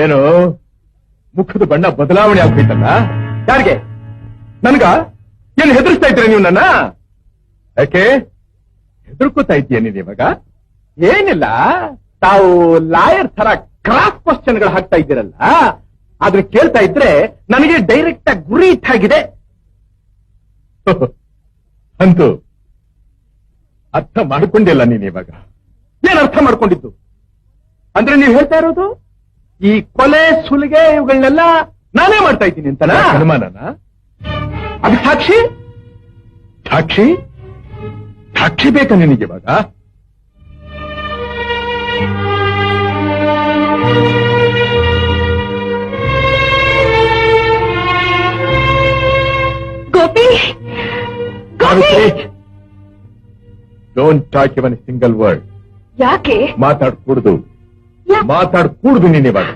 ಏನು ಮುಖದ ಬಣ್ಣ ಬದಲಾವಣೆ ಆಗ್ಬೇಕಲ್ಲ? ಯಾರಿಗೆ? ನನ್ಗ? ಏನು ಹೆದರ್ಸ್ತಾ ಇದ್ದೀರ ನೀವು ನನ್ನ? ಯಾಕೆ ಹೆದರ್ಕೋತಾ ಇದೀಯ ನೀನ್ ಇವಾಗ? ಏನಿಲ್ಲ, ತಾವು ಲಾಯರ್ ತರ ಕ್ರಾಸ್ ಕ್ವಶನ್ಗಳು ಹಾಕ್ತಾ ಇದ್ದೀರಲ್ಲ, ಆದ್ರೆ ಕೇಳ್ತಾ ಇದ್ರೆ ನನಗೆ ಡೈರೆಕ್ಟ್ ಆಗಿ ಗುರಿ ಇಟ್ಟಾಗಿದೆ. ಅಂತೂ ಅರ್ಥ ಮಾಡ್ಕೊಂಡಿಲ್ಲ ನೀನ್ ಇವಾಗ. ಏನ್ ಅರ್ಥ ಮಾಡ್ಕೊಂಡಿದ್ದು? ಅಂದ್ರೆ ನೀವು ಹೇಳ್ತಾ ಇರೋದು ಈ ಕೊಲೆ ಸುಲಿಗೆ ಇವುಗಳನ್ನೆಲ್ಲ ನಾನೇ ಮಾಡ್ತಾ ಇದ್ದೀನಿ ಅಂತ ಅನುಮಾನನ? ಅದು ಸಾಕ್ಷಿ? ಸಾಕ್ಷಿ ಸಾಕ್ಷಿ ಬೇಕಾ ನಿನಗೆ ಇವಾಗ? Gopi, Gopi, don't talk even single word. ಯಾಕೆ ಮಾತಾಡ್ಕೂಡ್ದು ನೀನ್ ಇವಾಗ.